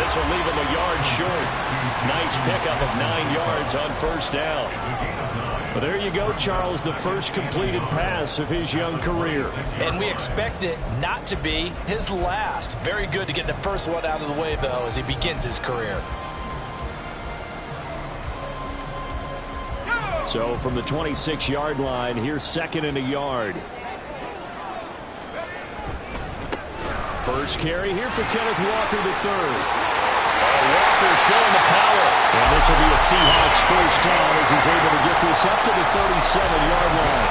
This will leave him a yard short. Nice pickup of 9 yards on first down. Well, there you go, Charles, the first completed pass of his young career. And we expect it not to be his last. Very good to get the first one out of the way, though, as he begins his career. So from the 26-yard line, here's 2nd and a yard. First carry here for Kenneth Walker III. Walker showing the power. And this will be a Seahawks first down as he's able to get this up to the 37-yard line.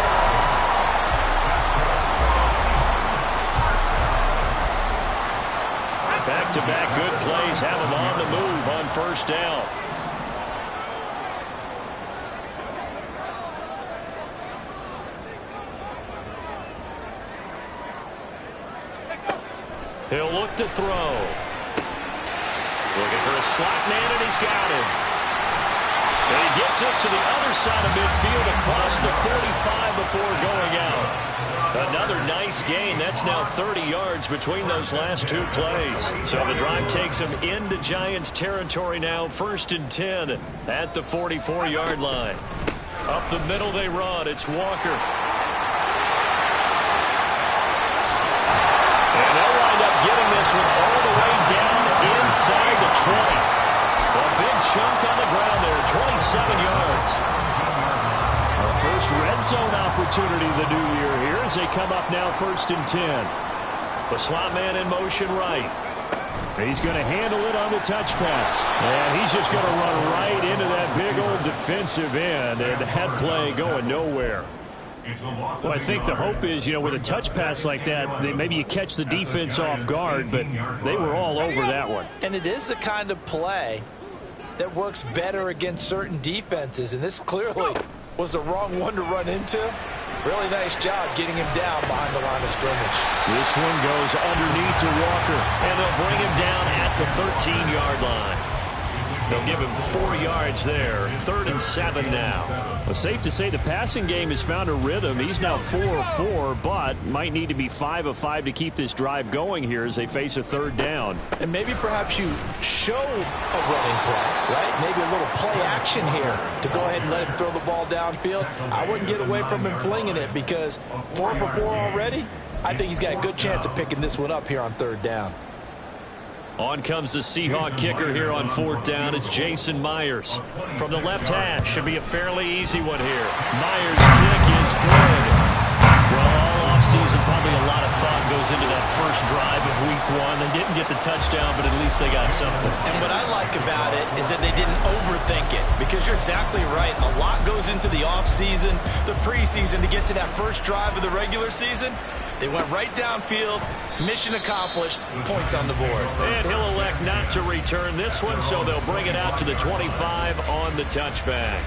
Back-to-back good plays have him on the move on first down. He'll look to throw. Looking for a slot man, and he's got him. And he gets us to the other side of midfield across the 45 before going out. Another nice gain. That's now 30 yards between those last 2 plays. So the drive takes him into Giants territory now. 1st and 10 at the 44-yard line. Up the middle they run. It's Walker. And they'll wind up getting this one all the way down inside the 20. A big chunk on the ground there, 27 yards. Our first red zone opportunity of the new year here as they come up now 1st and 10. The slot man in motion right. He's going to handle it on the touch pass. And he's just going to run right into that big old defensive end. And that play going nowhere. Well, I think the hope is, with a touch pass like that, maybe you catch the defense off guard, but they were all over that one. And it is the kind of play that works better against certain defenses, and this clearly was the wrong one to run into. Really nice job getting him down behind the line of scrimmage. This one goes underneath to Walker, and they'll bring him down at the 13-yard line. They'll give him 4 yards there. 3rd and 7 now. Well, safe to say the passing game has found a rhythm. He's now 4 of 4, but might need to be 5 of 5 to keep this drive going here as they face a 3rd down. And maybe perhaps you show a running play, right? Maybe a little play action here to go ahead and let him throw the ball downfield. I wouldn't get away from him flinging it because 4 for 4 already. I think he's got a good chance of picking this one up here on 3rd down. On comes the Seahawk kicker here on 4th down. It's Jason Myers. From the left hash, should be a fairly easy one here. Myers' kick is good. Well, all offseason, probably a lot of thought goes into that first drive of week 1. They didn't get the touchdown, but at least they got something. And what I like about it is that they didn't overthink it, because you're exactly right. A lot goes into the offseason, the preseason, to get to that first drive of the regular season. They went right downfield, mission accomplished, points on the board. And he'll elect not to return this one, so they'll bring it out to the 25 on the touchback.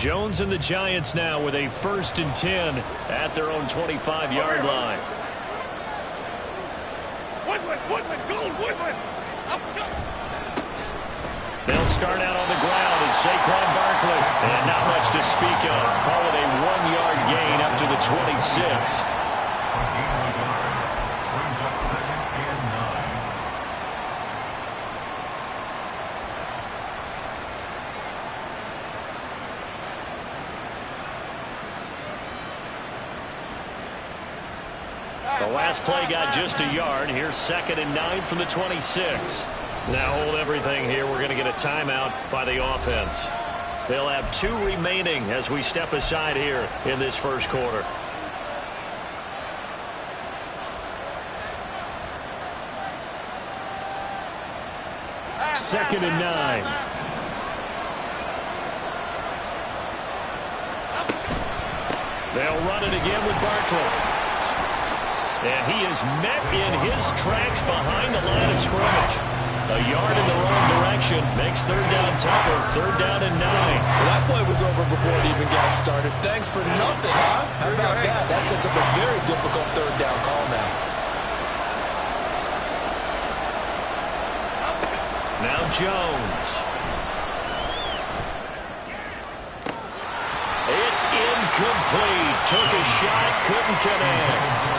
Jones and the Giants now with a 1st and 10 at their own 25-yard line. Woodland, Woodland. They'll start out on the ground. It's Saquon Barkley. And not much to speak of. Call it a 1-yard gain up to the 26. The last play got just a yard. Here's 2nd and 9 from the 26. Now hold everything here. We're going to get a timeout by the offense. They'll have 2 remaining as we step aside here in this first quarter. Second and 9. They'll run it again with Barkley. And he is met in his tracks behind the line of scrimmage. A yard in the wrong direction makes 3rd down tougher. 3rd down and 9. Well, that play was over before it even got started. Thanks for nothing, huh? How about that? That sets up a very difficult 3rd down call now. Now Jones. It's incomplete. Took a shot, couldn't connect.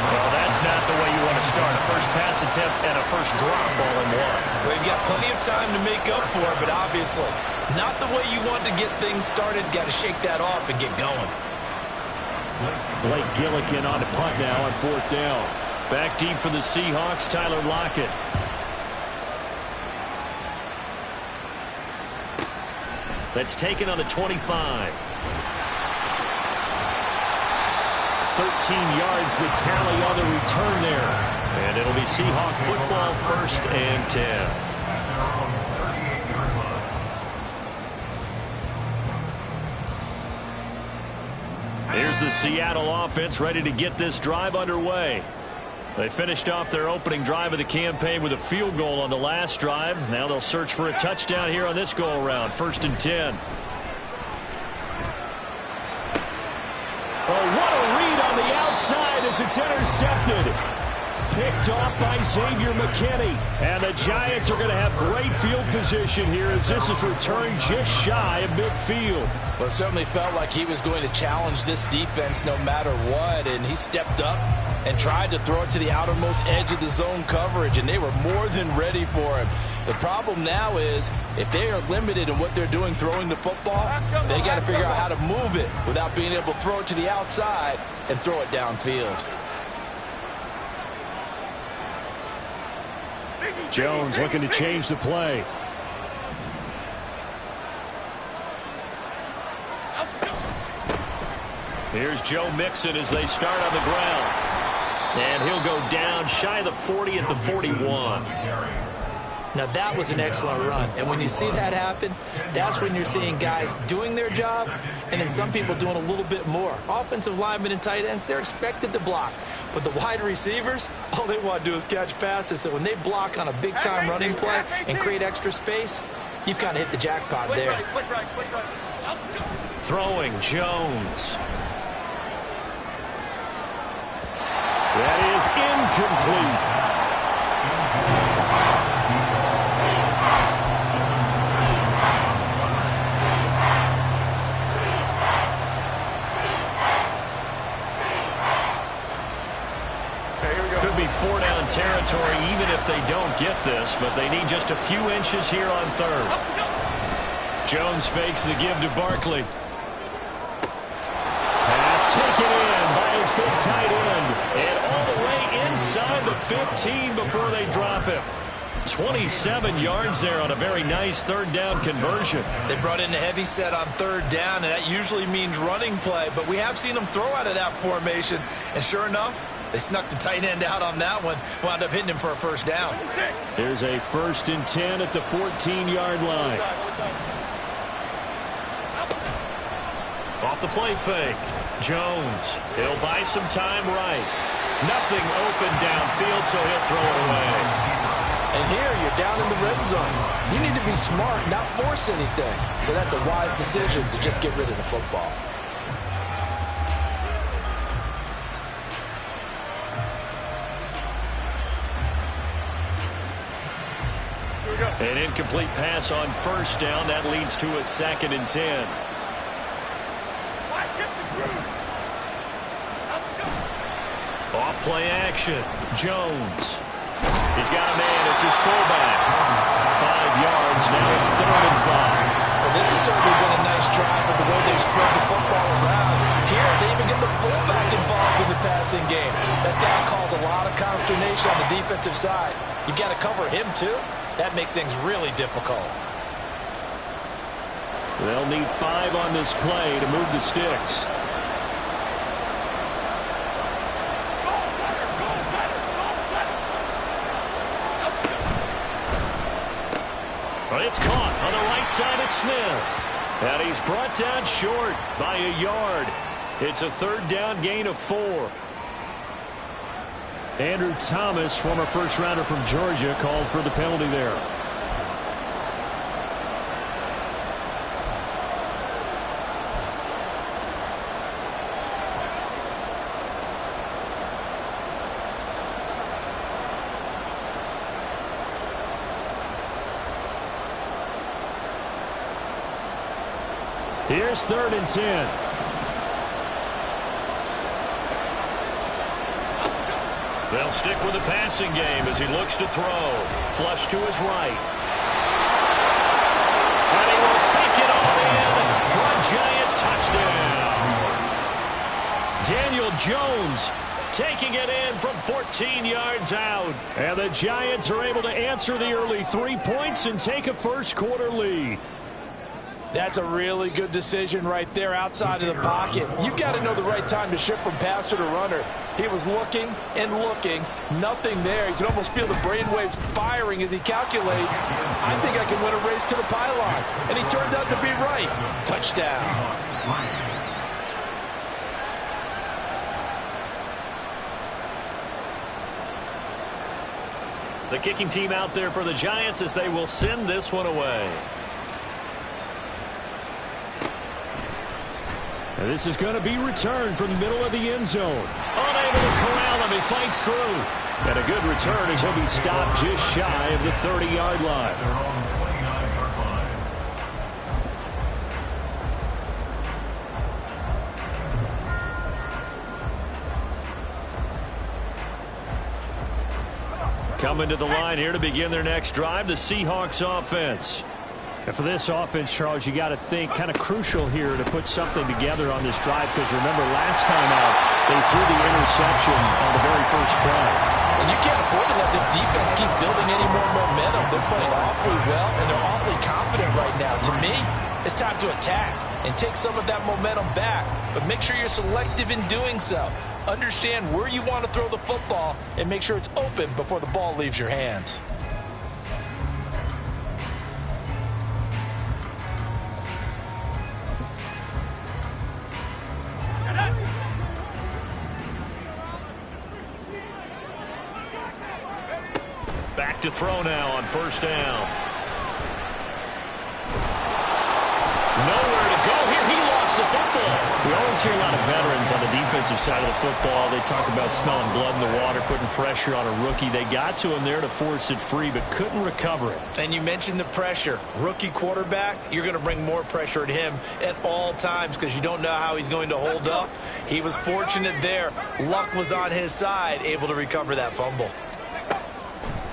Well, that's not the way you want to start. A first pass attempt and a first drop all in one. Well, you've got plenty of time to make up for it, but obviously not the way you want to get things started. Got to shake that off and get going. Blake Gillikin on the punt now on 4th down. Back deep for the Seahawks, Tyler Lockett. That's taken on the 25. 13 yards the tally on the return there. And it'll be Seahawk football, 1st and 10. Here's the Seattle offense ready to get this drive underway. They finished off their opening drive of the campaign with a field goal on the last drive. Now they'll search for a touchdown here on this go-around. 1st and 10. Oh, what a read on the outside as it's intercepted. Picked off by Xavier McKinney. And the Giants are going to have great field position here as this is returned just shy of midfield. Well, it certainly felt like he was going to challenge this defense no matter what, and he stepped up and tried to throw it to the outermost edge of the zone coverage, and they were more than ready for him. The problem now is if they are limited in what they're doing throwing the football, they got to figure out how to move it without being able to throw it to the outside and throw it downfield. Jones looking to change the play. Here's Joe Mixon as they start on the ground. And he'll go down shy of the 40 at the 41. Now, that was an excellent run. And when you see that happen, that's when you're seeing guys doing their job and then some people doing a little bit more. Offensive linemen and tight ends, they're expected to block. But the wide receivers, all they want to do is catch passes. So when they block on a big-time running play and create extra space, you've kind of hit the jackpot there. Throwing Jones. That is incomplete. Could be 4-down territory even if they don't get this, but they need just a few inches here on 3rd. Jones fakes the give to Barkley. Pass taken in by his big tight end. And all the way inside the 15 before they drop him. 27 yards there on a very nice 3rd down conversion. They brought in a heavy set on 3rd down, and that usually means running play. But we have seen them throw out of that formation. And sure enough, they snuck the tight end out on that one, wound up hitting him for a 1st down. There's a 1st and 10 at the 14-yard line. Off the play fake. Jones. He'll buy some time right. Nothing open downfield, so he'll throw it away. And here you're down in the red zone. You need to be smart, not force anything. So that's a wise decision to just get rid of the football. An incomplete pass on 1st down. That leads to a 2nd and 10. Off play action. Jones. He's got a man. It's his fullback. 5 yards. Now it's 3rd and 5. Well, this has certainly been a nice drive with the way they've spread the football around. Here, they even get the fullback involved in the pass passing game. That's got to cause a lot of consternation on the defensive side. You've got to cover him, too. That makes things really difficult. They'll need 5 on this play to move the sticks. But it's caught on the right side at Smith. And he's brought down short by a yard. It's a 3rd down gain of 4. Andrew Thomas, former first-rounder from Georgia, called for the penalty there. Here's 3rd and 10. They'll stick with the passing game as he looks to throw. Flush to his right. And he will take it all in for a giant touchdown. Daniel Jones taking it in from 14 yards out. And the Giants are able to answer the early 3 points and take a first-quarter lead. That's a really good decision right there outside of the pocket. You've got to know the right time to shift from passer to runner. He was looking and looking. Nothing there. You can almost feel the brainwaves firing as he calculates. I think I can win a race to the pylon. And he turns out to be right. Touchdown. The kicking team out there for the Giants as they will send this one away. And this is going to be returned from the middle of the end zone. Unable to corral him. He fights through. And a good return as he'll be stopped just shy of the 30-yard line. Coming to the line here to begin their next drive, the Seahawks offense. And for this offense, Charles, you got to think kind of crucial here to put something together on this drive, because remember last time out they threw the interception on the very first play. And you can't afford to let this defense keep building any more momentum. They're playing awfully well, and they're awfully confident right now. To me, it's time to attack and take some of that momentum back. But make sure you're selective in doing so. Understand where you want to throw the football and make sure it's open before the ball leaves your hands. Back to throw now on 1st down. Nowhere to go here. He lost the football. We always hear a lot of veterans on the defensive side of the football. They talk about smelling blood in the water, putting pressure on a rookie. They got to him there to force it free, but couldn't recover it. And you mentioned the pressure. Rookie quarterback, you're going to bring more pressure at him at all times because you don't know how he's going to hold up. He was fortunate there. Luck was on his side, able to recover that fumble.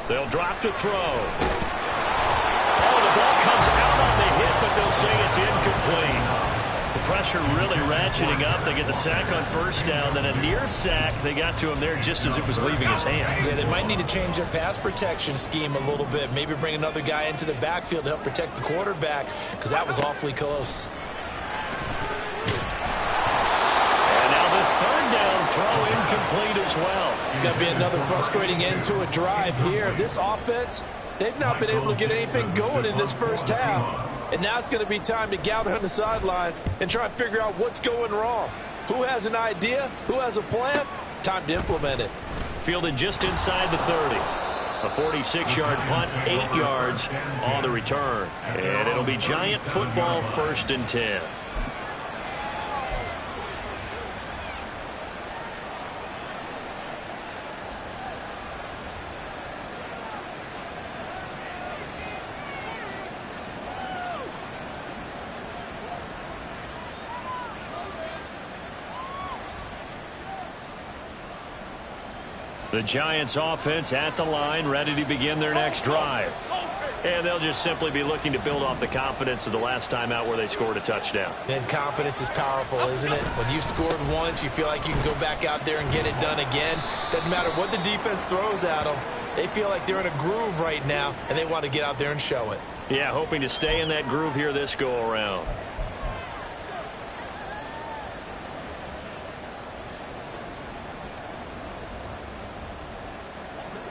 They'll drop to throw. Oh, the ball comes out on the hit, but they'll say it's incomplete. The pressure really ratcheting up. They get the sack on 1st down, then a near sack. They got to him there just as it was leaving his hand. Yeah, they might need to change their pass protection scheme a little bit. Maybe bring another guy into the backfield to help protect the quarterback, because that was awfully close. Throw incomplete as well. It's going to be another frustrating end to a drive here. This offense, they've not been able to get anything going in this first half. And now it's going to be time to gather on the sidelines and try and figure out what's going wrong. Who has an idea? Who has a plan? Time to implement it. Fielded just inside the 30. A 46-yard punt, 8 yards on the return. And it'll be Giant football, 1st and 10. The Giants offense at the line, ready to begin their next drive. And they'll just simply be looking to build off the confidence of the last time out where they scored a touchdown. And confidence is powerful, isn't it? When you've scored once, you feel like you can go back out there and get it done again. Doesn't matter what the defense throws at them. They feel like they're in a groove right now, and they want to get out there and show it. Yeah, hoping to stay in that groove here this go-around.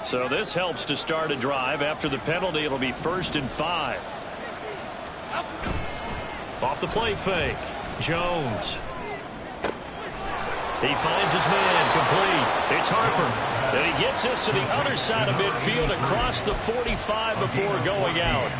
So this helps to start a drive. After the penalty, it'll be 1st and 5. Off the play fake. Jones. He finds his man complete. It's Harper. And he gets this to the other side of midfield across the 45 before going out.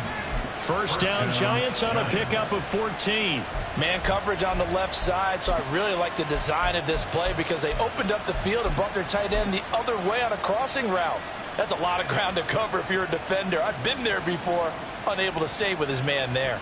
First down, Giants on a pickup of 14. Man coverage on the left side, so I really like the design of this play because they opened up the field and brought their tight end the other way on a crossing route. That's a lot of ground to cover if you're a defender. I've been there before, unable to stay with his man there.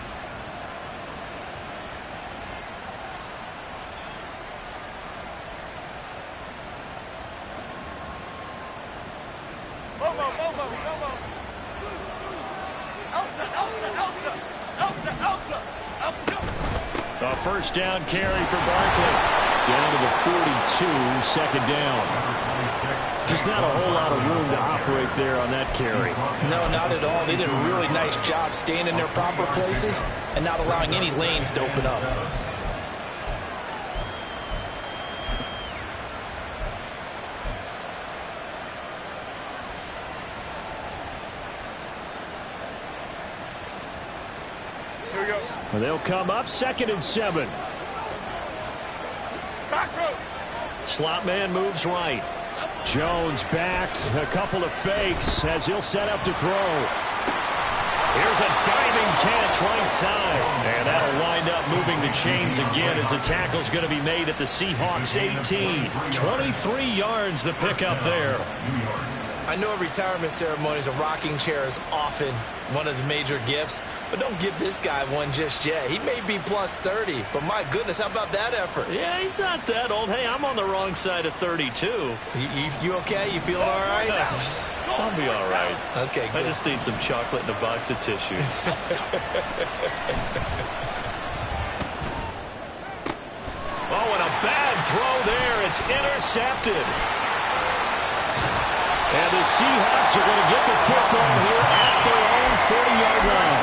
A first down carry for Barkley. Down to the 42, second down. Just not a whole lot of room to operate there on that carry. No, not at all. They did a really nice job staying in their proper places and not allowing any lanes to open up. Well, they'll come up 2nd and 7. Slot man moves right. Jones back, a couple of fakes as he'll set up to throw. Here's a diving catch right side. And that'll wind up moving the chains again as the tackle's going to be made at the Seahawks 18. 23 yards the pickup there. I know at retirement ceremonies, a rocking chair is often one of the major gifts, but don't give this guy one just yet. He may be plus 30, but my goodness, how about that effort? Yeah, he's not that old. Hey, I'm on the wrong side of 32. You okay? You feeling all right? I'll be all right. Okay, good. I just need some chocolate and a box of tissues. Oh, and a bad throw there. It's intercepted. And the Seahawks are going to get the football here at their own 40-yard line.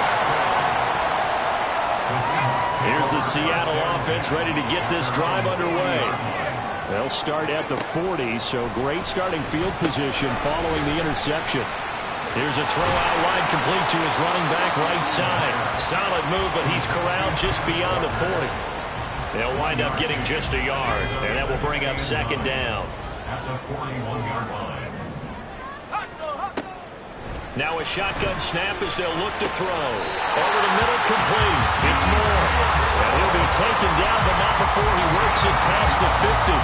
Here's the Seattle offense ready to get this drive underway. They'll start at the 40, so great starting field position following the interception. Here's a throw out wide complete to his running back right side. Solid move, but he's corralled just beyond the 40. They'll wind up getting just a yard, and that will bring up 2nd down. At the 41-yard line. Now a shotgun snap as they'll look to throw. Over the middle, complete. It's Moore. And he'll be taken down, but not before he works it past the 50.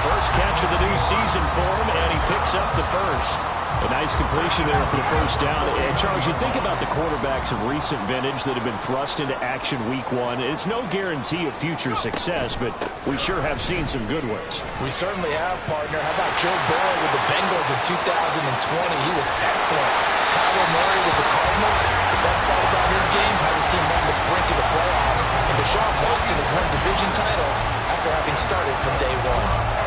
First catch of the new season for him, and he picks up the first. A nice completion there for the first down. And Charles, you think about the quarterbacks of recent vintage that have been thrust into action week 1. It's no guarantee of future success, but we sure have seen some good ones. We certainly have, partner. How about Joe Burrow with the Bengals in 2020? He was excellent. Kyler Murray with the Cardinals. The best part about his game has his team on the brink of the playoffs. And Deshaun Watson has won division titles after having started from day 1.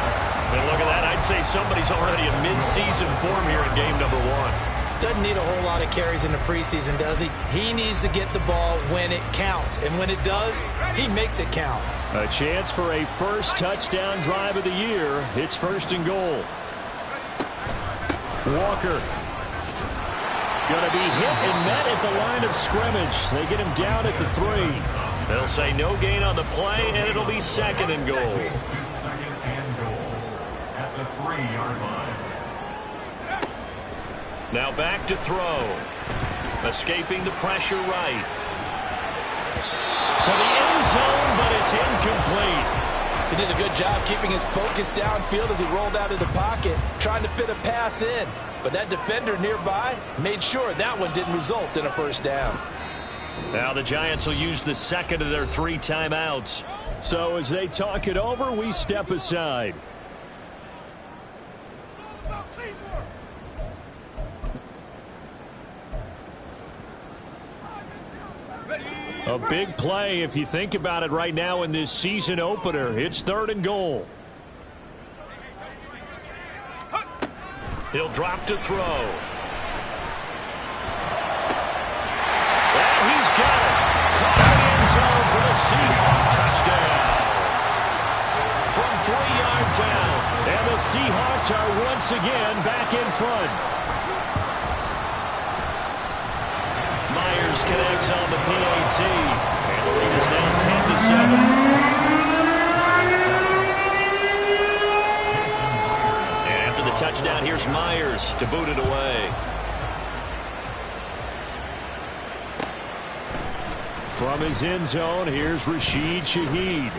And look at that. I'd say somebody's already in mid-season form here in game number 1. Doesn't need a whole lot of carries in the preseason, does he? He needs to get the ball when it counts. And when it does, he makes it count. A chance for a first touchdown drive of the year. It's 1st and goal. Walker. Going to be hit and met at the line of scrimmage. They get him down at the 3. They'll say no gain on the play, and it'll be 2nd and goal. At the 3-yard line. Now back to throw. Escaping the pressure right. To the end zone, but it's incomplete. He did a good job keeping his focus downfield as he rolled out of the pocket, trying to fit a pass in. But that defender nearby made sure that one didn't result in a first down. Now the Giants will use the 2nd of their 3 timeouts. So as they talk it over, we step aside. A big play if you think about it right now in this season opener. It's 3rd and goal. He'll drop to throw. And he's got it. Caught in the end zone for the Seahawks touchdown. From 3 yards out. And the Seahawks are once again back in front. Myers connects on the PAT. And the lead is now 10-7. And after the touchdown, here's Myers to boot it away. From his end zone, here's Rashid Shaheed.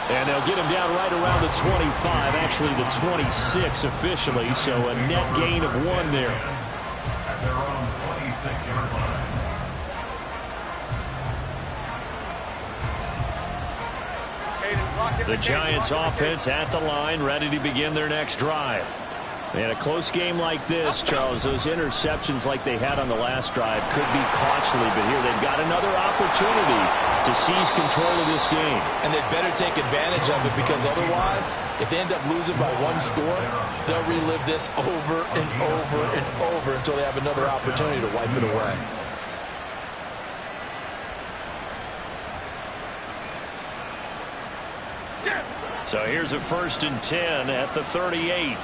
And they'll get him down right around the 25, actually the 26 officially, so a net gain of 1 there. At their own 26-yard line. The Giants offense at the line, ready to begin their next drive. And a close game like this, Charles, those interceptions like they had on the last drive could be costly, but here they've got another opportunity to seize control of this game. And they'd better take advantage of it, because otherwise, if they end up losing by 1 score, they'll relive this over and over and over until they have another opportunity to wipe it away. So here's a 1st and 10 at the 38.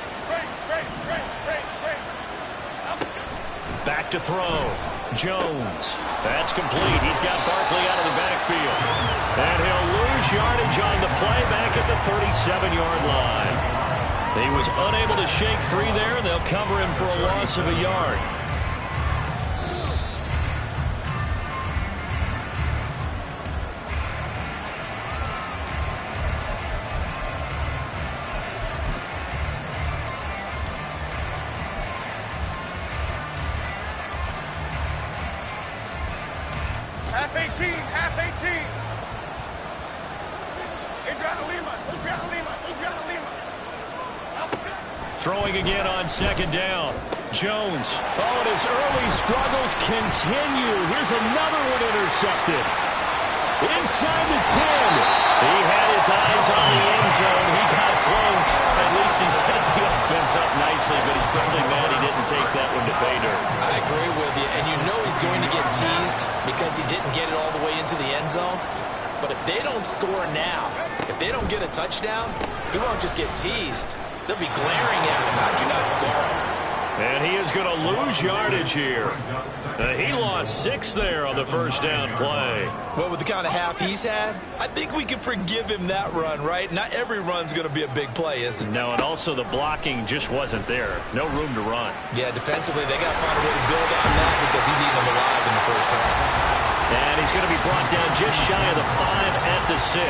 Back to throw. Jones. That's complete. He's got Barkley out of the backfield. And he'll lose yardage on the play back at the 37-yard line. He was unable to shake free there. They'll cover him for a loss of a yard. Half 18. Throwing again on 2nd down. Jones. Oh, and his early struggles continue. Here's another one intercepted. Inside the 10. He had his eyes on the end zone. He got close. At least he set the offense up nicely, but he's probably mad he didn't take that one to pay dirt. I agree with you, and you know he's going to get teased because he didn't get it all the way into the end zone. But if they don't score now, if they don't get a touchdown, he won't just get teased. They'll be glaring at him. How'd you not score? And he is going to lose yardage here. He lost 6 there on the 1st down play. Well, with the kind of half he's had, I think we can forgive him that run, right? Not every run's going to be a big play, is it? No, and also the blocking just wasn't there. No room to run. Yeah, defensively, they got to find a way to build on that because he's eating them alive in the 1st half. And he's going to be brought down just shy of the 5 at the 6.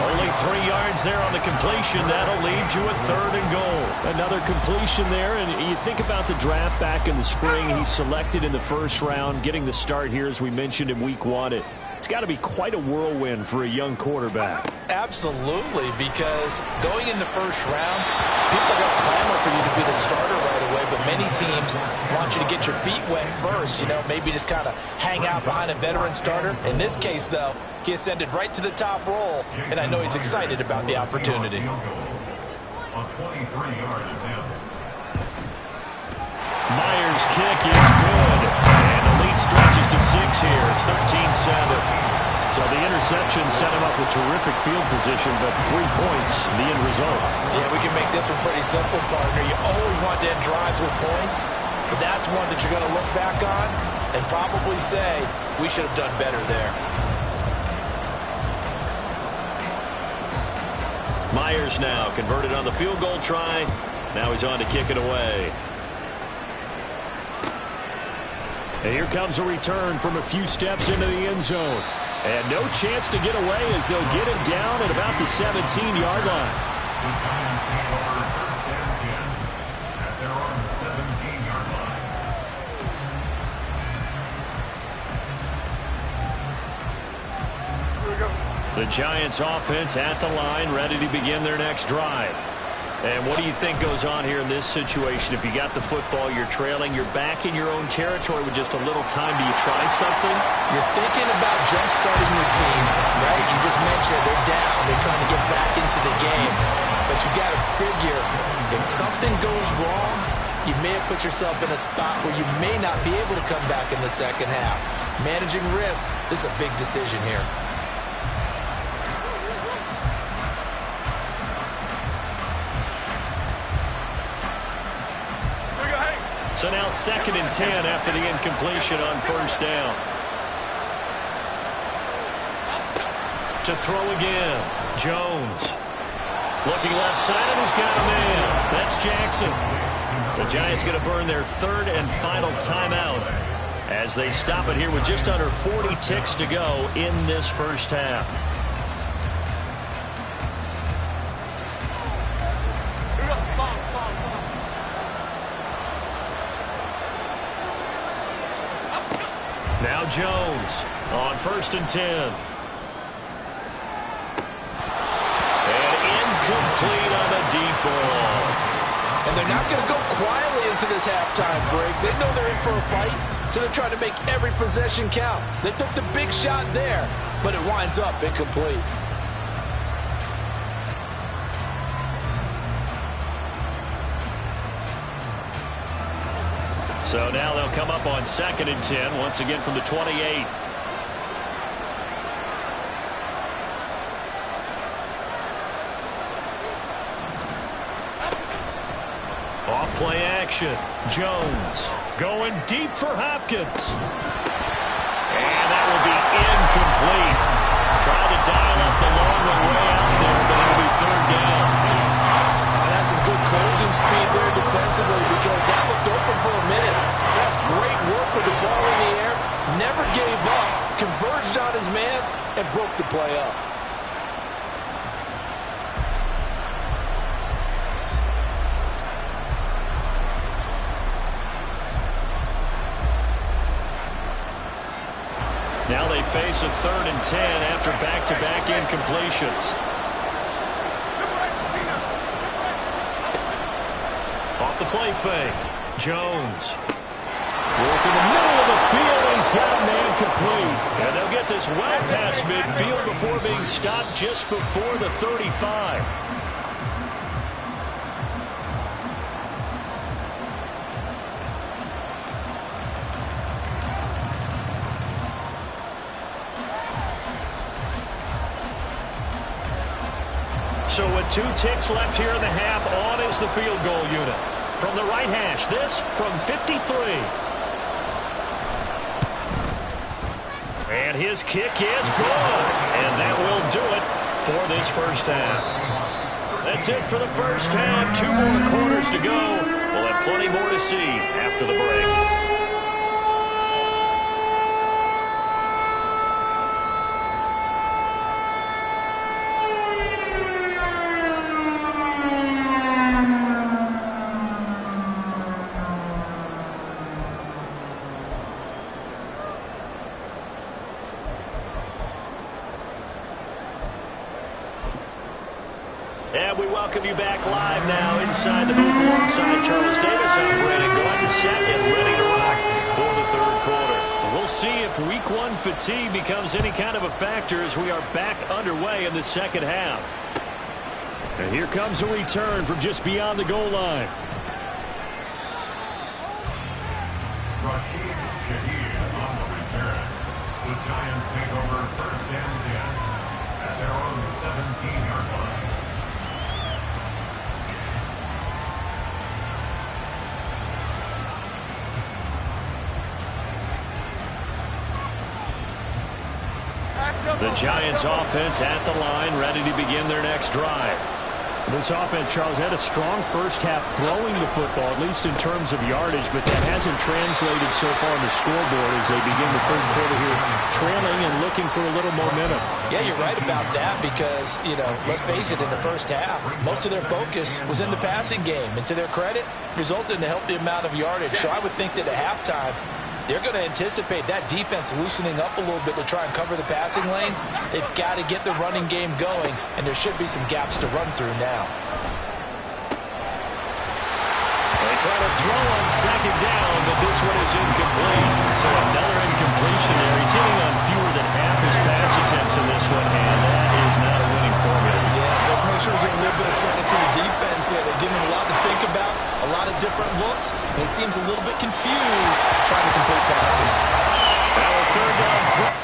Only 3 yards there on the completion. That'll lead to a 3rd and goal. Another completion there, and you think about the draft back in the spring. He's selected in the 1st round, getting the start here, as we mentioned in week 1. It's got to be quite a whirlwind for a young quarterback. Absolutely, because going in the 1st round, people will clamor for you to be the starter right away, but many teams want you to get your feet wet first, maybe just kind of hang out behind a veteran starter. In this case, though, he ascended right to the top roll, and I know he's excited about the opportunity. On 23 yards attempt. Myers' kick is good, and the lead stretches to 6 here. It's 13-7. So the interception set him up with terrific field position, but 3 points, the end result. Yeah, we can make this one pretty simple, partner. You always want to end drives with points, but that's one that you're going to look back on and probably say, we should have done better there. Myers now converted on the field goal try. Now he's on to kick it away. And here comes a return from a few steps into the end zone. And no chance to get away as they'll get him down at about the 17-yard line. The Giants take over 1st and 10 at their own 17-yard line. Here we go. The Giants offense at the line, ready to begin their next drive. And what do you think goes on here in this situation? If you got the football, you're trailing, you're back in your own territory with just a little time. Do you try something? You're thinking about jump-starting your team, right? You just mentioned they're down. They're trying to get back into the game. But you got to figure, if something goes wrong, you may have put yourself in a spot where you may not be able to come back in the second half. Managing risk, this is a big decision here. So now 2nd and 10 after the incompletion on first down. To throw again, Jones. Looking left side, and he's got a man. That's Jackson. The Giants going to burn their 3rd and final timeout as they stop it here with just under 40 ticks to go in this first half. Now Jones on 1st and 10. And incomplete on a deep ball. And they're not going to go quietly into this halftime break. They know they're in for a fight, so they're trying to make every possession count. They took the big shot there, but it winds up incomplete. So now they'll come up on 2nd and 10, once again from the 28. Off play action. Jones going deep for Hopkins. And that will be incomplete. Trying to dial up the longer way out there, but it'll be 3rd down. And that's some good closing speed there defensively because that looked open for a minute. That's great work with the ball in the air. Never gave up. Converged on his man and broke the play up. Now they face a 3rd and 10 after back-to-back incompletions. Off the play fake. Jones. Work in the middle of the field, and he's got a man complete. And they'll get this well past midfield before being stopped just before the 35. So with 2 ticks left here in the half, on is the field goal unit. From the right hash, this from 53. And his kick is good. And that will do it for this first half. That's it for the first half. 2 more quarters to go. We'll have plenty more to see after the break. And we welcome you back live now inside the booth alongside Charles Davis. I'm Brandon Gordon, set and ready to rock for the 3rd quarter. We'll see if week 1 fatigue becomes any kind of a factor as we are back underway in the second half. And here comes a return from just beyond the goal line. Rashid Shaheed on the return. The Giants take over 1st and 10 at their own 17-yard line. The Giants offense at the line, ready to begin their next drive. This offense, Charles, had a strong first half throwing the football, at least in terms of yardage, but that hasn't translated so far on the scoreboard as they begin the 3rd quarter here, trailing and looking for a little momentum. Yeah, you're right about that because, let's face it, in the first half, most of their focus was in the passing game. And to their credit, resulted in a healthy amount of yardage. So I would think that at halftime, they're going to anticipate that defense loosening up a little bit to try and cover the passing lanes. They've got to get the running game going, and there should be some gaps to run through now. try to throw on second down, but this one is incomplete. So another incompletion there. He's hitting on fewer than half his pass attempts in this one, and that is not a winning formula. Yes, let's make sure we give a little bit of credit to the defense here. They're giving him a lot to think about, a lot of different looks, and he seems a little bit confused trying to complete passes. Now a third down throw.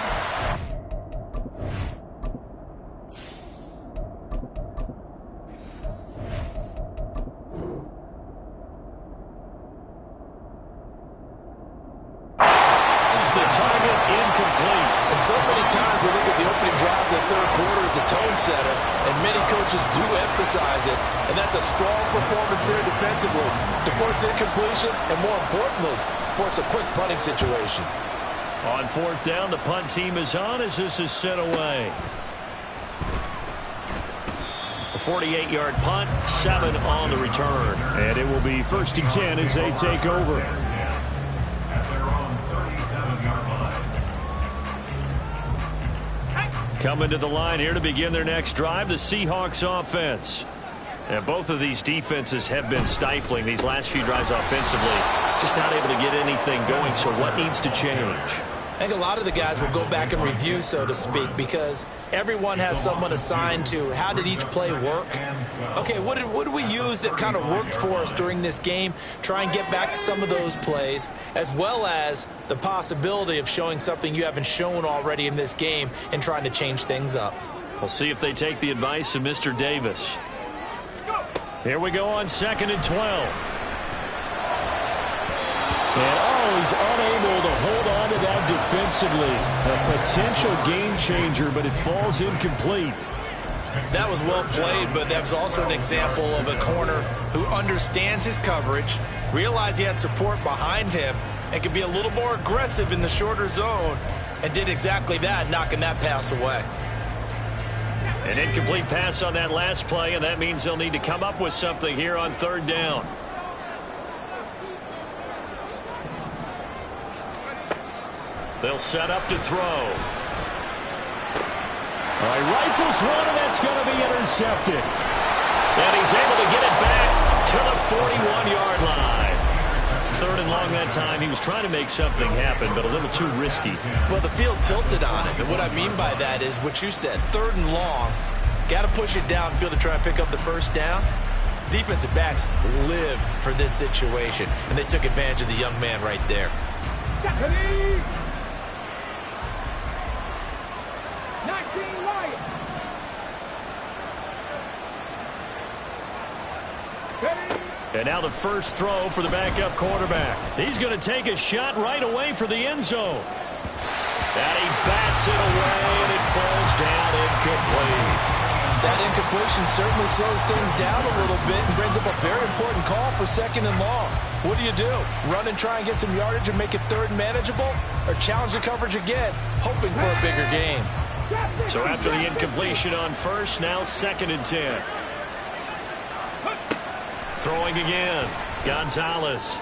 So many times we look at the opening drive of the third quarter as a tone setter, and many coaches do emphasize it, and that's a strong performance there defensively to force incompletion and, more importantly, force a quick punting situation. On fourth down, the punt team is on as this is sent away. A 48-yard punt, 7 on the return. And it will be 1st and 10 as they take over. At their own 37-yard line. Coming to the line here to begin their next drive, the Seahawks offense. And both of these defenses have been stifling these last few drives offensively. Just not able to get anything going, so what needs to change? I think a lot of the guys will go back and review, so to speak, because everyone has someone assigned to how did each play work. Okay, what did we use that kind of worked for us during this game? Try and get back to some of those plays, as well as the possibility of showing something you haven't shown already in this game and trying to change things up. We'll see if they take the advice of Mr. Davis. Here we go on 2nd and 12. And, he's unable to hold on to that defensively. A potential game changer, but it falls incomplete. That was well played, but that was also an example of a corner who understands his coverage, realized he had support behind him, and could be a little more aggressive in the shorter zone, and did exactly that, knocking that pass away. An incomplete pass on that last play, and that means they'll need to come up with something here on 3rd down. They'll set up to throw. All right, rifles one, and that's going to be intercepted. And he's able to get it back to the 41-yard line. 3rd and long that time. He was trying to make something happen, but a little too risky. Well, the field tilted on him, and what I mean by that is what you said, 3rd and long. Got to push it downfield to try and pick up the first down. Defensive backs live for this situation, and they took advantage of the young man right there. 19 Lions. And now the first throw for the backup quarterback. He's going to take a shot right away for the end zone. And he bats it away, and it falls down incomplete. That incompletion certainly slows things down a little bit and brings up a very important call for 2nd and long. What do? Run and try and get some yardage and make it 3rd manageable? Or challenge the coverage again, hoping for a bigger gain? So after the incompletion on 1st, now 2nd and 10. Throwing again. Gonzalez.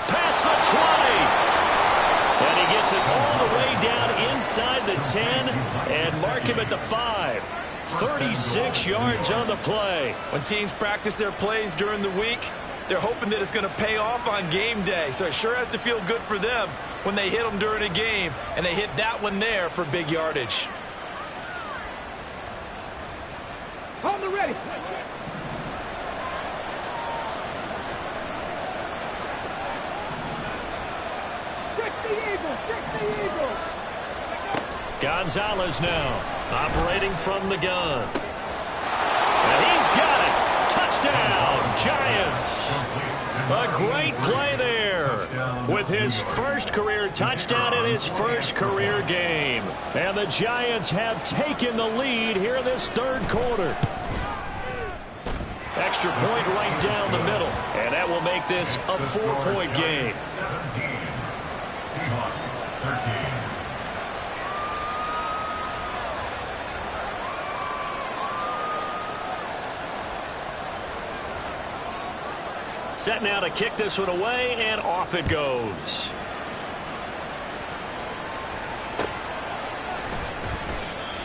Past the 20. And he gets it all the way down inside the 10 and mark him at the 5. 36 yards on the play. When teams practice their plays during the week, they're hoping that it's going to pay off on game day. So it sure has to feel good for them when they hit them during a game, and they hit that one there for big yardage. On the ready. Check the eagle. Gonzalez now operating from the gun. And he's got it. Touchdown, Giants. A great play there with his first career touchdown in his first career game. And the Giants have taken the lead here in this 3rd quarter. Extra point right down the middle. And that will make this a 4-point game. 17. Seahawks 13. Set now to kick this one away, and off it goes.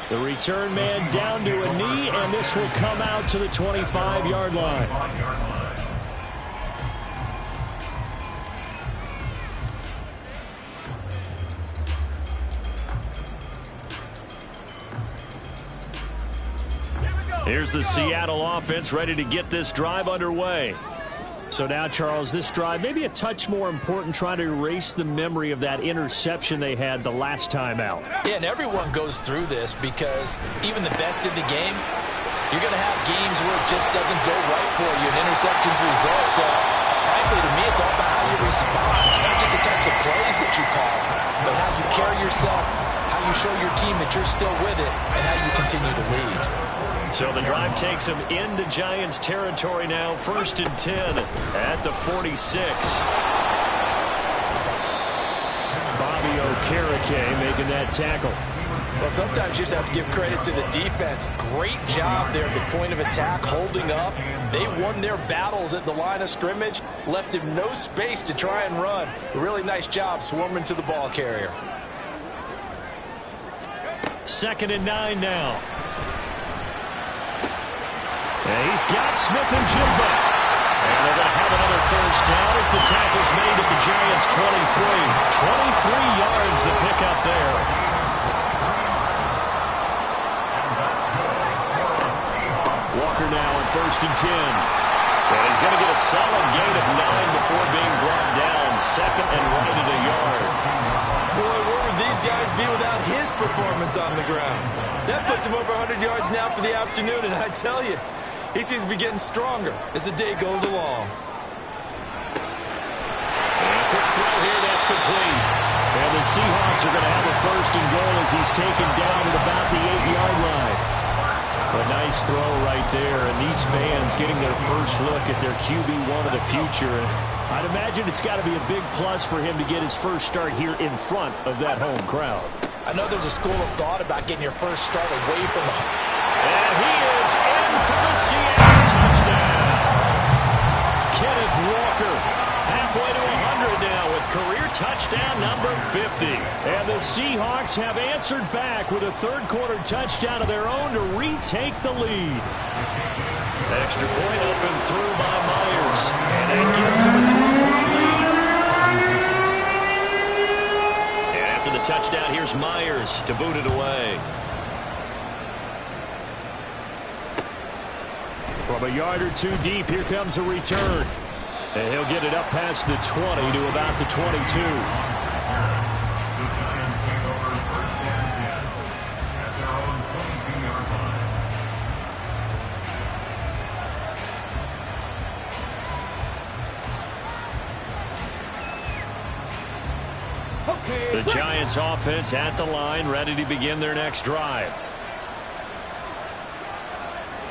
The return man down to a knee, and this will come out to the 25-yard line. Here's the Seattle offense ready to get this drive underway. So now, Charles, this drive maybe a touch more important, trying to erase the memory of that interception they had the last time out. Yeah, and everyone goes through this because even the best in the game, you're going to have games where it just doesn't go right for you, and interceptions result. So, frankly, to me, it's all about how you respond, not just the types of plays that you call, but how you carry yourself, how you show your team that you're still with it, and how you continue to lead. So the drive takes them into Giants territory now. 1st and 10 at the 46. Bobby Okereke making that tackle. Well, sometimes you just have to give credit to the defense. Great job there at the point of attack, holding up. They won their battles at the line of scrimmage, left him no space to try and run. A really nice job swarming to the ball carrier. 2nd and 9 now. And he's got Smith and Jimba. And they're going to have another first down as the tackle's made at the Giants' 23. 23 yards the pickup there. Walker now on 1st and 10. And he's going to get a solid gain of 9 before being brought down. 2nd and right at a yard. Boy, where would these guys be without his performance on the ground? That puts him over 100 yards now for the afternoon, and I tell you, he seems to be getting stronger as the day goes along. And a quick throw here, that's complete. And the Seahawks are going to have a 1st and goal as he's taken down at about the 8-yard line. A nice throw right there, and these fans getting their first look at their QB1 of the future. I'd imagine it's got to be a big plus for him to get his first start here in front of that home crowd. I know there's a school of thought about getting your first start away from the... And he is in for the Seattle touchdown. Kenneth Walker halfway to 100 now with career touchdown number 50. And the Seahawks have answered back with a third-quarter touchdown of their own to retake the lead. Extra point up and through by Myers. And that gives him a 3-point lead. And after the touchdown, here's Myers to boot it away. From a yard or two deep, here comes a return. And he'll get it up past the 20 to about the 22. The Giants take over 1st and 10 at their own 22-yard line. Okay. The Giants offense at the line, ready to begin their next drive.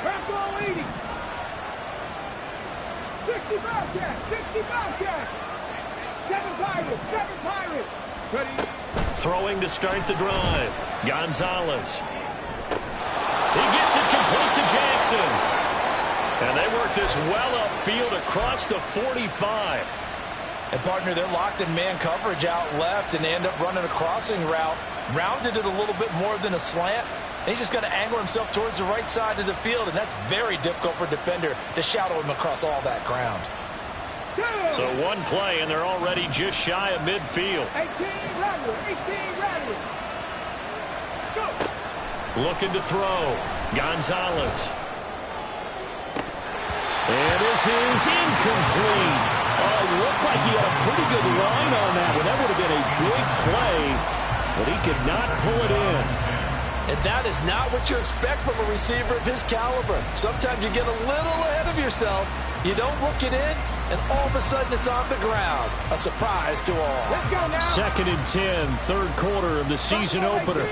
Trap ball 80. 60 Bobcats. 60 Bobcats. 7 Pirates. 7 Pirates. Ready. Throwing to start the drive. Gonzalez. He gets it complete to Jackson. And they work this well upfield across the 45. And, partner, they're locked in man coverage out left, and they end up running a crossing route. Rounded it a little bit more than a slant. And he's just going to angle himself towards the right side of the field, and that's very difficult for a defender to shadow him across all that ground. So one play, and they're already just shy of midfield. 18 Rattler. 18 Rattler. Go. Looking to throw. Gonzalez. And this is incomplete. Oh, it looked like he had a pretty good line on that one. That would have been a big play, but he could not pull it in. And that is not what you expect from a receiver of his caliber. Sometimes you get a little ahead of yourself. You don't look it in, and all of a sudden it's on the ground. A surprise to all. Let's go now. 2nd and 10, third quarter of the season opener.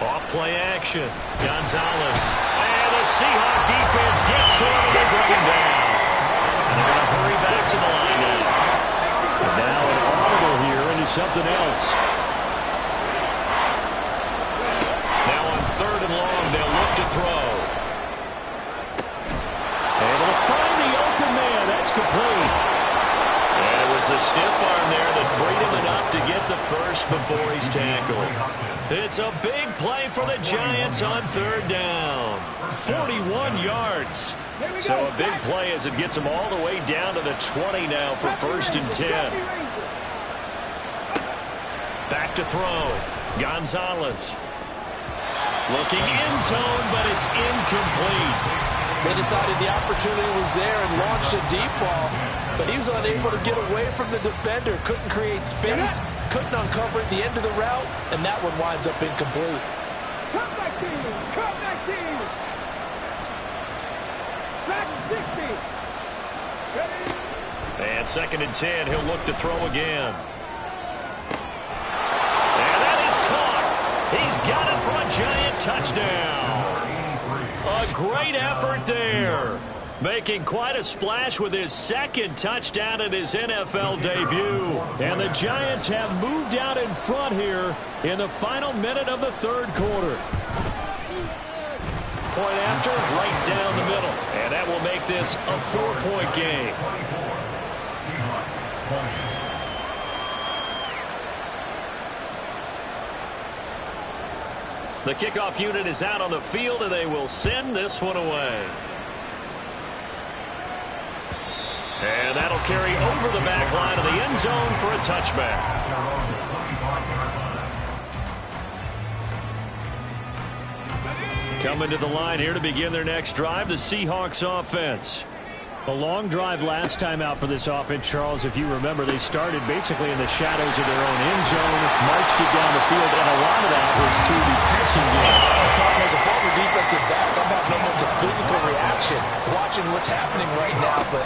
Off play action. Gonzalez. And the Seahawks defense gets to him and they bring him down. And they're going to hurry back to the line now. And now an audible here into something else. Now on 3rd and long, they'll look to throw. Able to find the open man. That's complete. And it was the stiff arm there that freed him enough to get the first before he's tackled. It's a big play for the Giants on 3rd down. 41 yards. So a big play as it gets them all the way down to the 20 now for 1st and 10. Back to throw. Gonzalez. Looking in zone, but it's incomplete. They decided the opportunity was there and launched a deep ball, but he was unable to get away from the defender. Couldn't create space, couldn't uncover at the end of the route, and that one winds up incomplete. Come back team! Come back team! Back 60! Ready? And 2nd and 10, he'll look to throw again. And that is caught. He's got it for a Giant touchdown. A great effort there. Making quite a splash with his 2nd touchdown in his NFL debut. And the Giants have moved out in front here in the final minute of the 3rd quarter. Point after, right down the middle. And that will make this a 4-point game. Seahawks 20. The kickoff unit is out on the field, and they will send this one away. And that'll carry over the back line of the end zone for a touchback. Coming to the line here to begin their next drive, the Seahawks offense. A long drive last time out for this offense, Charles. If you remember, they started basically in the shadows of their own end zone, marched it down the field, and a lot of that was through the passing game. As a former defensive back, I'm having almost a physical reaction watching what's happening right now, but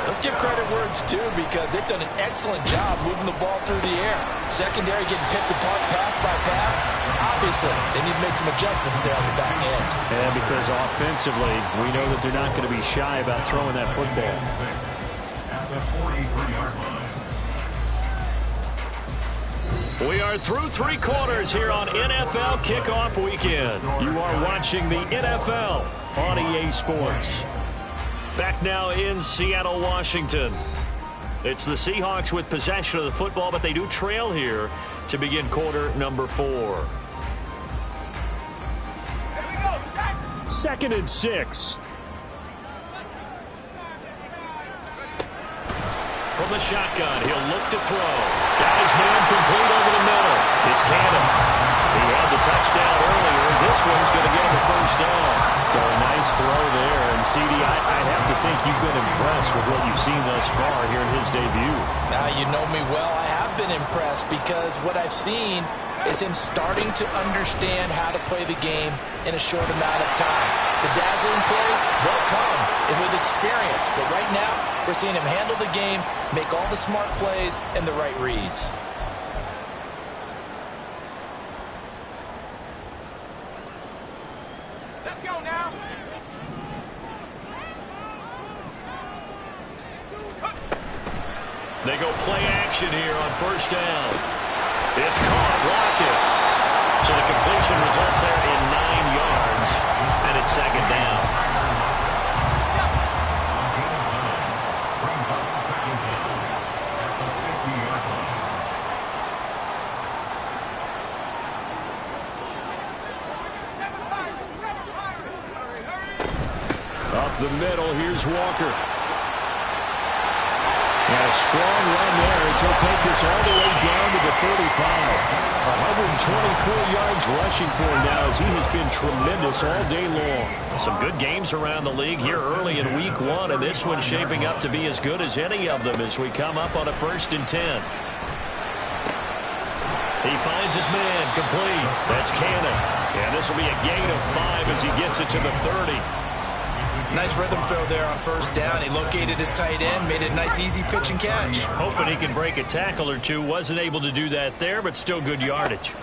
let's give credit where it's due because they've done an excellent job moving the ball through the air. Secondary getting picked apart pass by pass. Obviously, they need to make some adjustments there on the back end. And because offensively, we know that they're not going to be shy about throwing that football. At the 43-yard line. We are through 3 quarters here on NFL Kickoff Weekend. You are watching the NFL on EA Sports. Back now in Seattle, Washington. It's the Seahawks with possession of the football, but they do trail here to begin quarter number 4. 2nd and 6. From the shotgun, he'll look to throw. Got his man complete over the middle. It's Cannon. He had the touchdown earlier. This one's going to get him a first down. So a nice throw there. And, CD, I'd have to think you've been impressed with what you've seen thus far here in his debut. Now, you know me well. I have been impressed because what I've seen is him starting to understand how to play the game in a short amount of time. The dazzling plays, they'll come with experience. But right now, we're seeing him handle the game, make all the smart plays, and the right reads. Let's go now! They go play action here on first down. It's caught. Lockett. So the completion results there in 9 yards, and it's 2nd down. Up the middle, here's Walker. And a strong run there as he'll take this all the way down to the 45. 124 yards rushing for him now as he has been tremendous all day long. Some good games around the league here early in week 1, and this one's shaping up to be as good as any of them as we come up on a 1st and 10. He finds his man complete. That's Cannon. And this will be a gain of 5 as he gets it to the 30. Nice rhythm throw there on first down. He located his tight end, made it a nice easy pitch and catch. Hoping he can break a tackle or two. Wasn't able to do that there, but still good yardage.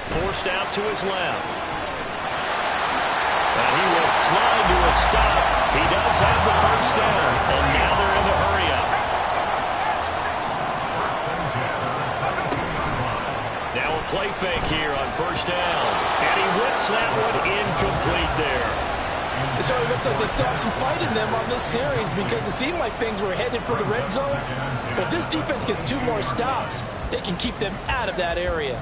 Forced out to his left. And he will slide to a stop. He does have the first down, and now they're in the hurry-up. Now a play fake here on first down. And he whips that one incomplete there. So it looks like they stopped some fight in them on this series because it seemed like things were headed for the red zone. But if this defense gets 2 more stops, they can keep them out of that area.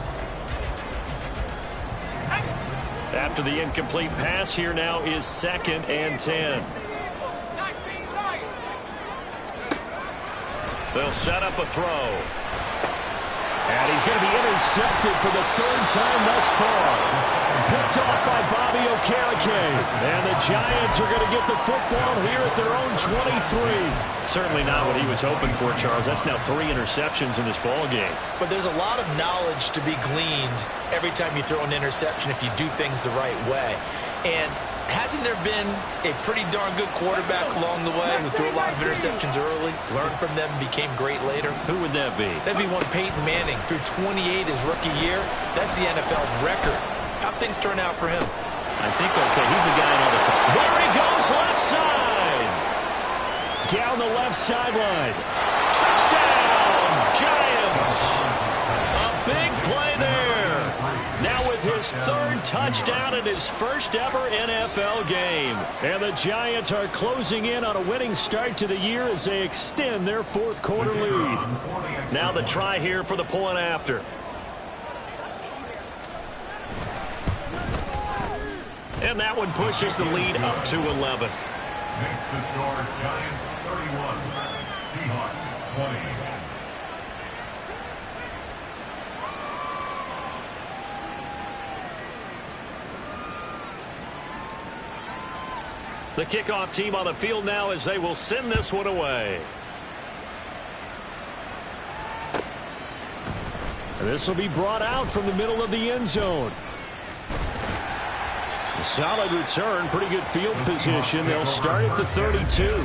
After the incomplete pass, here now is 2nd and 10. They'll set up a throw. And he's going to be intercepted for the third time thus far. Picked off by Bobby Okereke. And the Giants are going to get the football here at their own 23. Certainly not what he was hoping for, Charles. That's now 3 interceptions in this ball game. But there's a lot of knowledge to be gleaned every time you throw an interception if you do things the right way. And hasn't there been a pretty darn good quarterback along the way who threw a lot of interceptions early, learned from them, became great later? Who would that be? That'd be one Peyton Manning. Threw 28 his rookie year. That's the NFL record. How'd things turn out for him? I think, okay, he's a guy on the top. There he goes, left side. Down the left sideline. Touchdown, Giants. A big play there. Now with his 3rd touchdown in his first ever NFL game. And the Giants are closing in on a winning start to the year as they extend their 4th quarter lead. Now the try here for the point after. And that one pushes the lead up to 11. Makes the score Giants 31, Seahawks 20. The kickoff team on the field now as they will send this one away. This will be brought out from the middle of the end zone. A solid return, pretty good field position. They'll start at the 32. At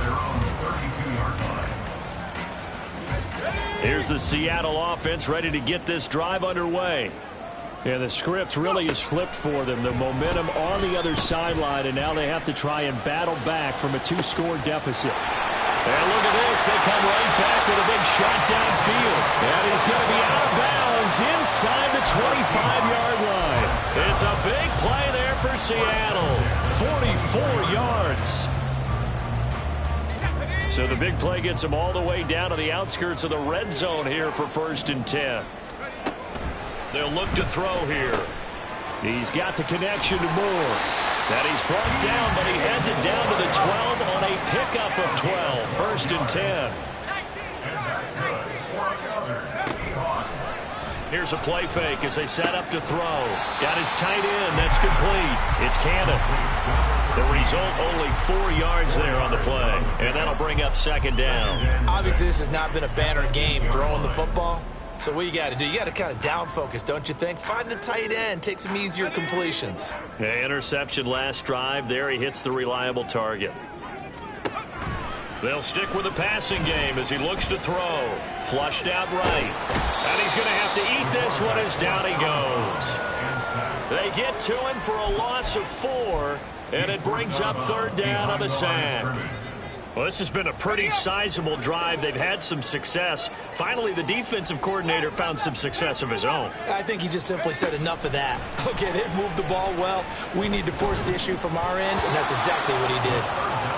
their own 32-yard line. Here's the Seattle offense ready to get this drive underway. Yeah, the script really is flipped for them. The momentum on the other sideline, and now they have to try and battle back from a 2-score deficit. And look at this. They come right back with a big shot downfield. And he's going to be out of bounds inside the 25-yard line. It's a big play there for Seattle. 44 yards. So the big play gets them all the way down to the outskirts of the red zone here for 1st and 10. They'll look to throw here. He's got the connection to Moore. That he's brought down, but he has it down to the 12 on a pickup of 12. 1st and 10. Here's a play fake as they set up to throw. Got his tight end. That's complete. It's Cannon. The result, only 4 yards there on the play. And that'll bring up 2nd down. Obviously, this has not been a banner game throwing the football. So what you got to do, you got to kind of down focus, don't you think? Find the tight end, take some easier completions. Yeah, interception last drive. There he hits the reliable target. They'll stick with the passing game as he looks to throw. Flushed out right. And he's going to have to eat this one as down he goes. They get to him for a loss of 4, and it brings up 3rd down on the sack. Well, this has been a pretty sizable drive. They've had some success. Finally, the defensive coordinator found some success of his own. I think he just simply said enough of that. Okay, they've moved the ball well. We need to force the issue from our end, and that's exactly what he did.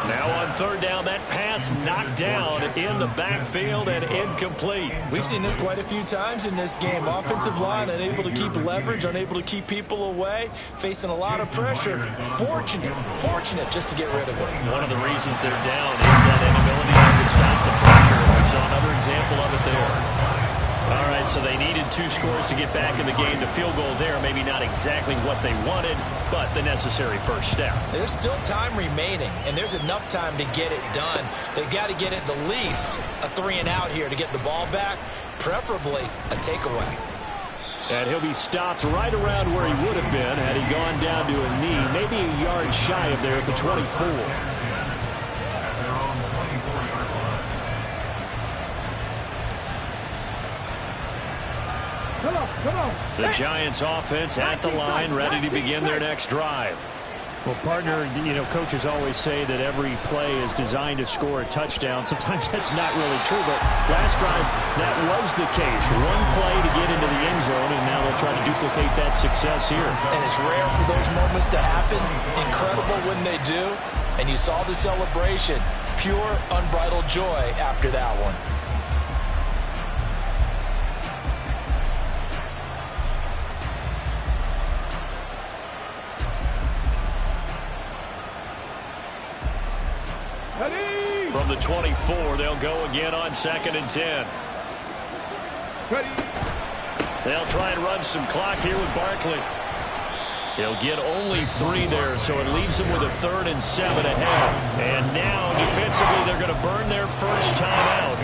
Now on 3rd down, that pass knocked down in the backfield and incomplete. We've seen this quite a few times in this game. Offensive line unable to keep leverage, unable to keep people away, facing a lot of pressure. Fortunate just to get rid of it. One of the reasons they're down is that inability to stop the pressure. We saw another example of it there. All right, so they needed 2 scores to get back in the game. The field goal there, maybe not exactly what they wanted, but the necessary first step. There's still time remaining, and there's enough time to get it done. They've got to get at the least a 3-and-out here to get the ball back, preferably a takeaway. And he'll be stopped right around where he would have been had he gone down to a knee, maybe a yard shy of there at the 24. The Giants offense at the line, ready to begin their next drive. Well, partner, coaches always say that every play is designed to score a touchdown. Sometimes that's not really true, but last drive, that was the case. One play to get into the end zone, and now they'll try to duplicate that success here. And it's rare for those moments to happen. Incredible when they do. And you saw the celebration. Pure, unbridled joy after that one. From the 24, they'll go again on 2nd and 10. They'll try and run some clock here with Barkley. He'll get only 3 there, so it leaves him with a 3rd and 7 ahead. And now, defensively, they're going to burn their first timeout.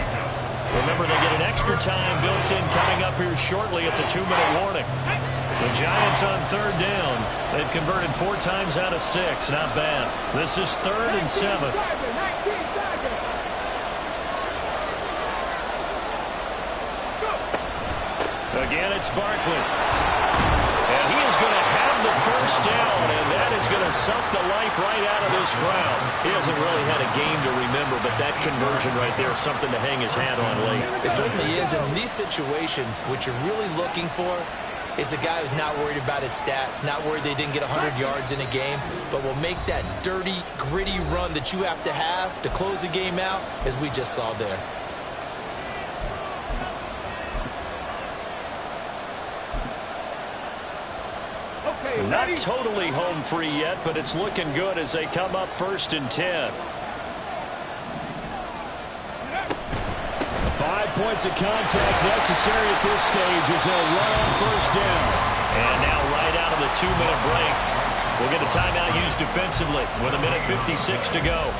Remember, they get an extra time built in coming up here shortly at the 2-minute warning. The Giants on 3rd down. They've converted 4 times out of 6. Not bad. This is 3rd and 7. Again, it's Barkley. And he is going to have the first down, and that is going to suck the life right out of this crowd. He hasn't really had a game to remember, but that conversion right there is something to hang his hat on late. It certainly is. In these situations, what you're really looking for is the guy who's not worried about his stats, not worried they didn't get 100 yards in a game, but will make that dirty, gritty run that you have to close the game out, as we just saw there. Not totally home free yet, but it's looking good as they come up 1st and 10. 5 points of contact necessary at this stage as they'll run on 1st down. And now right out of the 2-minute break, we'll get a timeout used defensively with 1:56 to go.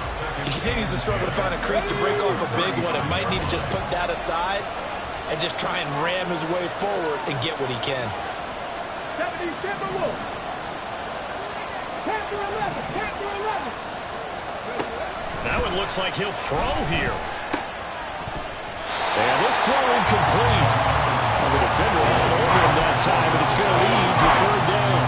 He continues to struggle to find a crease to break off a big one and might need to just put that aside and just try and ram his way forward and get what he can. 77 Wolf. 10 to 11. 10 to 11. Now it looks like he'll throw here. And this throw incomplete. The defender all over him that time, and it's going to lead to 3rd down.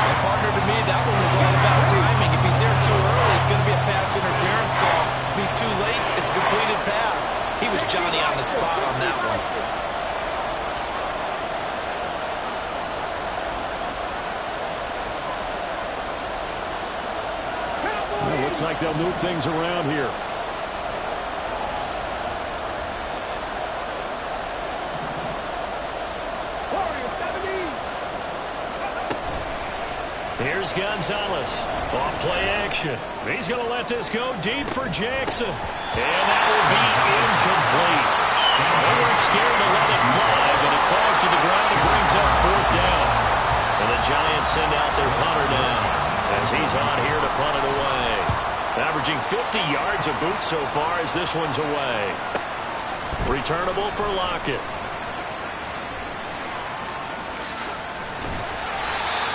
And partner, to me, that one was all about timing. If he's there too early, it's going to be a pass interference call. If he's too late, it's a completed pass. He was Johnny on the spot on that one. Looks like they'll move things around here. Here's Gonzalez. Off play action. He's going to let this go deep for Jackson. And that will be incomplete. They weren't scared to let it fly, but it falls to the ground and brings up 4th down. And the Giants send out their punter down as he's on here to punt it away. Averaging 50 yards a boot so far as this one's away. Returnable for Lockett.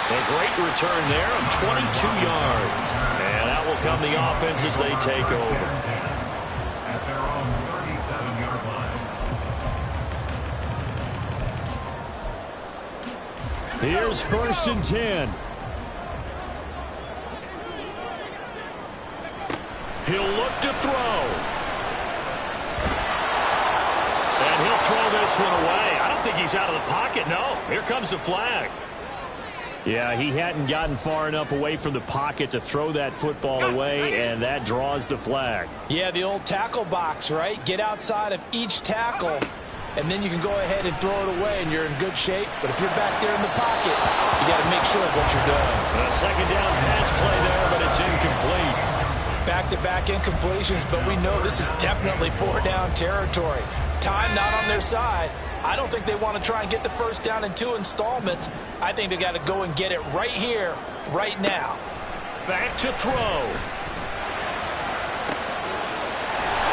A great return there of 22 yards. And that will come the offense as they take over. At their own 37-yard line. Here's 1st and 10. He'll look to throw. And he'll throw this one away. I don't think he's out of the pocket, no. Here comes the flag. Yeah, he hadn't gotten far enough away from the pocket to throw that football away, and that draws the flag. Yeah, the old tackle box, right? Get outside of each tackle, and then you can go ahead and throw it away, and you're in good shape. But if you're back there in the pocket, you got to make sure of what you're doing. A 2nd down pass play there, but it's incomplete. Back-to-back incompletions, but we know this is definitely 4-down territory. Time not on their side. I don't think they want to try and get the 1st down in 2 installments. I think they got to go and get it right here, right now. Back to throw.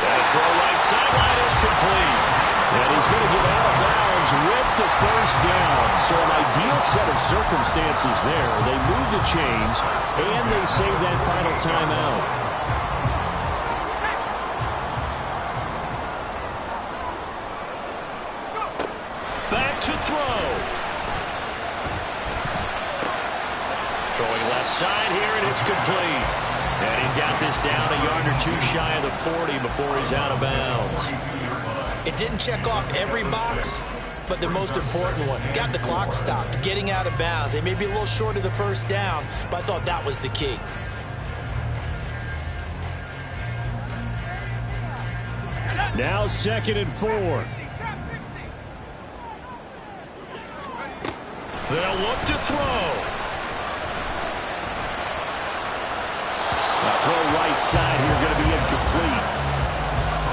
That throw right sideline is complete. And he's going to get out of bounds with the 1st down. So an ideal set of circumstances there. They move the chains, and they save that final timeout. Back to throw. Throwing left side here, and it's complete. And he's got this down a yard or 2 shy of the 40 before he's out of bounds. It didn't check off every box, but the most important one. Got the clock stopped, getting out of bounds. They may be a little short of the 1st down, but I thought that was the key. Now 2nd and 4. They'll look to throw. That throw right side here going to be incomplete.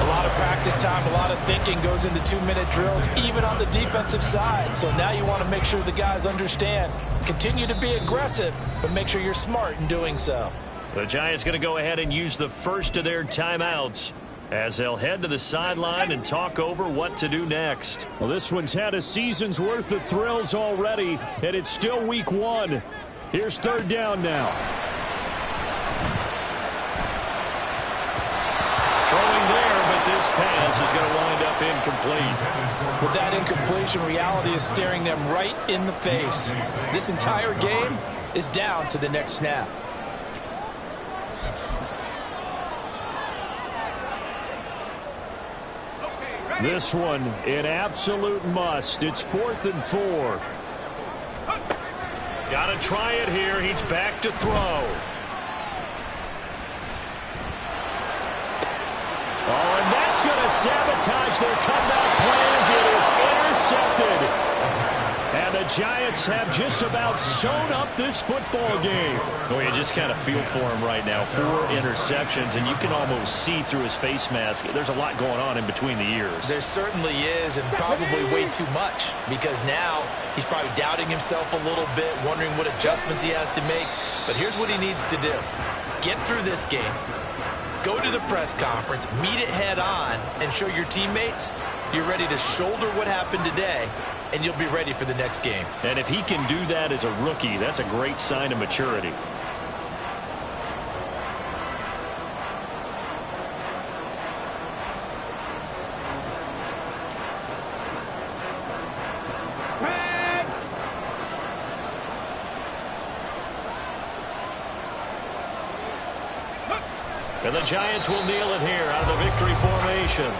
A lot of practice practice time, a lot of thinking goes into 2-minute drills, even on the defensive side. So now you want to make sure the guys understand. Continue to be aggressive, but make sure you're smart in doing so. The Giants going to go ahead and use the first of their timeouts as they'll head to the sideline and talk over what to do next. Well, this one's had a season's worth of thrills already, and it's still week 1. Here's third down now. Throwing there, but this pass is going to wind up incomplete. With that incompletion, reality is staring them right in the face. This entire game is down to the next snap. This one, an absolute must. It's 4th and 4. Got to try it here. He's back to throw. Oh, and that's going to sabotage their comeback plans. It is intercepted. And the Giants have just about sewn up this football game. Well, you just kind of feel for him right now. 4 interceptions, and you can almost see through his face mask. There's a lot going on in between the ears. There certainly is, and probably way too much, because now he's probably doubting himself a little bit, wondering what adjustments he has to make. But here's what he needs to do. Get through this game, go to the press conference, meet it head on, and show your teammates you're ready to shoulder what happened today, and you'll be ready for the next game. And if he can do that as a rookie, that's a great sign of maturity. And the Giants will kneel it here out of the victory formation.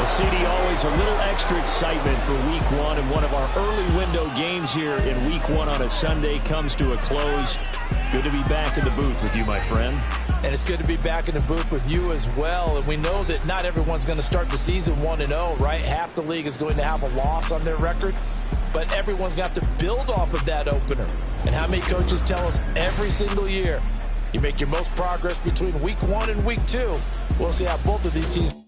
CD, always a little extra excitement for week 1, and one of our early window games here in week 1 on a Sunday comes to a close. Good to be back in the booth with you, my friend. And it's good to be back in the booth with you as well. And we know that not everyone's going to start the season 1-0, right? Half the league is going to have a loss on their record. But everyone's got to build off of that opener. And how many coaches tell us every single year, you make your most progress between week 1 and week 2. We'll see how both of these teams